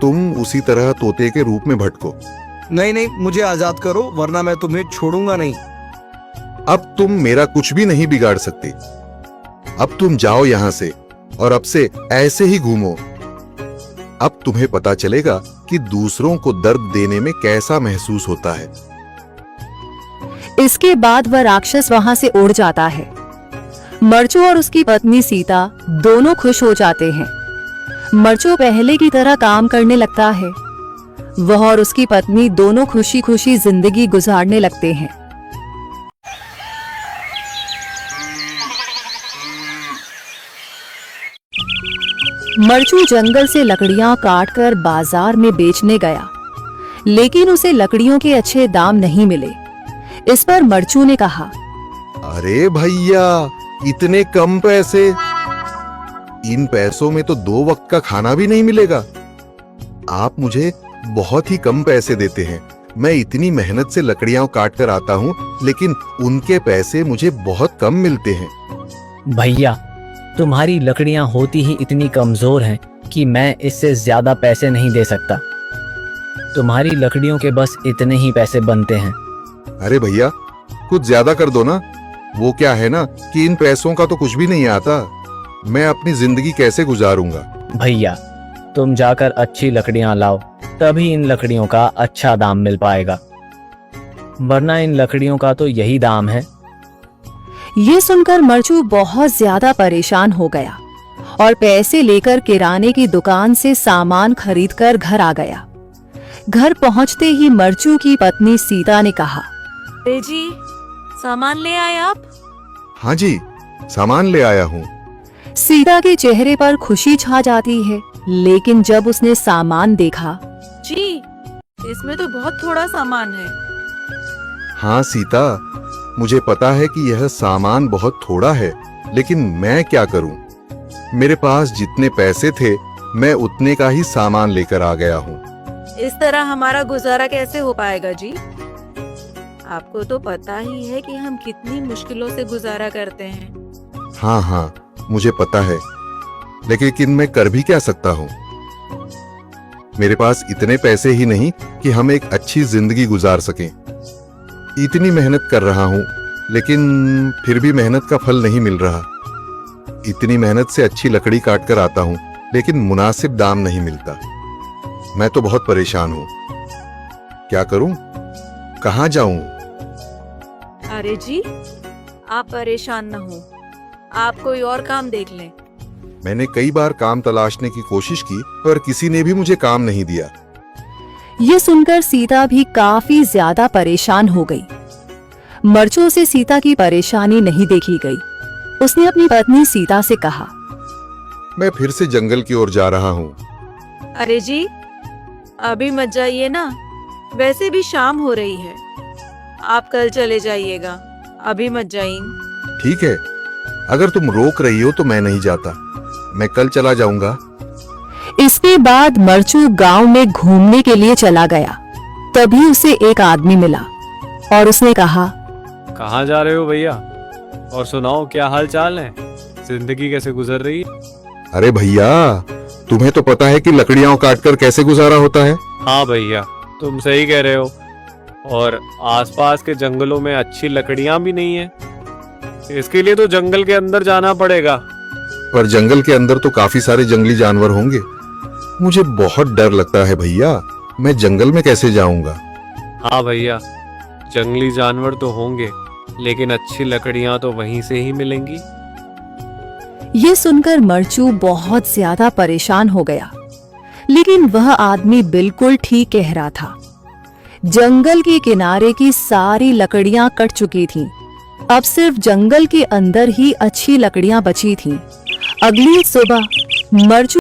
तुम उसी तरह तोते के रूप में भटको। नहीं नहीं, मुझे आजाद करो वरना मैं तुम्हें छोड़ूंगा नहीं। अब तुम मेरा कुछ भी नहीं बिगाड़ सकते। अब तुम जाओ यहां से और अब से ऐसे ही घूमो। अब तुम्हें पता चलेगा कि दूसरों को दर्द देने में कैसा महसूस होता है। इसके बाद वह राक्षस वहां से उड़ जाता है। मरचू और उसकी पत्नी सीता दोनों खुश हो जाते हैं। मरचू पहले की तरह काम करने लगता है। वह और उसकी पत्नी दोनों खुशी खुशी जिंदगी गुजारने लगते हैं। मरचू जंगल से लकड़ियां काटकर बाजार में बेचने गया, लेकिन उसे लकड़ियों के अच्छे दाम नहीं मिले। इस पर मरचू ने कहा, अरे भैया, इतने कम पैसे? इन पैसों में तो 2 वक्त का खाना भी नहीं मिलेगा। आप मुझे बहुत ही कम पैसे देते हैं। मैं इतनी मेहनत से लकड़ियां काट कर आता हूँ, लेकिन उनके पैसे मुझे बहुत कम मिलते हैं। भैया, तुम्हारी लकड़ियां होती ही इतनी कमजोर हैं कि मैं इससे ज्यादा पैसे नहीं दे सकता। तुम्हारी लकड़ियों के बस इतने ही पैसे बनते हैं। अरे भैया, कुछ ज्यादा कर दो ना। वो क्या है ना कि इन पैसों का तो कुछ भी नहीं आता। मैं अपनी जिंदगी कैसे गुजारूंगा? भैया, तुम जाकर अच्छी लकड़ियां लाओ, तभी इन लकड़ियों का अच्छा दाम मिल पाएगा, वरना इन लकड़ियों का तो यही दाम है। ये सुनकर मरचू बहुत ज्यादा परेशान हो गया और पैसे लेकर किराने की दुकान से सामान खरीदकर घर आ गया। घर पहुंचते ही मरचू की पत्नी सीता ने कहा, अरे जी, सामान ले आए आप? हाँ जी, सामान ले आया हूँ। सीता के चेहरे पर खुशी छा जाती है, लेकिन जब उसने सामान देखा, जी, इसमें तो बहुत थोड़ा सामान है। हाँ सीता, मुझे पता है कि यह सामान बहुत थोड़ा है, लेकिन मैं क्या करूं? मेरे पास जितने पैसे थे, मैं उतने का ही सामान लेकर आ गया हूँ। इस तरह हमारा गुजारा कैसे हो पाएगा जी? आपको तो पता ही है कि हम कितनी मुश्किलों से गुजारा करते हैं। हाँ हाँ, मुझे पता है, लेकिन मैं कर भी क्या सकता हूँ? मेरे पास इतने पैसे ही नहीं कि हम एक अच्छी जिंदगी गुजार सकें। इतनी मेहनत कर रहा हूँ, लेकिन फिर भी मेहनत का फल नहीं मिल रहा। इतनी मेहनत से अच्छी लकड़ी काट कर आता हूँ, लेकिन मुनासिब दाम नहीं मिलता। मैं तो बहुत परेशान हूँ। क्या करूँ? कहाँ जाऊँ? अरे जी, आप परेशान न हो, आप कोई और काम देख लें। मैंने कई बार काम तलाशने की कोशिश की, पर किसी ने भी मुझे काम नहीं दिया। ये सुनकर सीता भी काफी ज्यादा परेशान हो गई। मरचू से सीता की परेशानी नहीं देखी गई। उसने अपनी पत्नी सीता से कहा, मैं फिर से जंगल की ओर जा रहा हूँ। अरे जी, अभी मत जाइए ना, वैसे भी शाम हो रही है। आप कल चले जाइएगा, अभी मत जाइए। ठीक है, अगर तुम रोक रही हो तो मैं नहीं जाता। मैं कल चला जाऊंगा। इसके बाद मरचू गांव में घूमने के लिए चला गया। तभी उसे एक आदमी मिला और उसने कहा, कहाँ जा रहे हो भैया? और सुनाओ, क्या हाल चाल है? जिंदगी कैसे गुजर रही है? अरे भैया, तुम्हें तो पता है कि लकड़ियां काटकर कैसे गुजारा होता है। हाँ भैया, तुम सही कह रहे हो। और आसपास के जंगलों में अच्छी लकड़ियां भी नहीं है। इसके लिए तो जंगल के अंदर जाना पड़ेगा। पर जंगल के अंदर तो काफी सारे जंगली जानवर होंगे। मुझे बहुत डर लगता है भैया, मैं जंगल में कैसे जाऊंगा? हाँ भैया, जंगली जानवर तो होंगे, लेकिन अच्छी लकड़ियां तो वहीं से ही मिलेंगी। ये सुनकर मरचू बहुत ज्यादा परेशान हो गया, लेकिन वह आदमी बिल्कुल ठीक कह रहा था। जंगल के किनारे की सारी लकड़ियां कट चुकी थीं। अब सिर्फ जंगल के अंदर ही अच्छी लकड़ियां बची थीं। अगली सुबह मरचू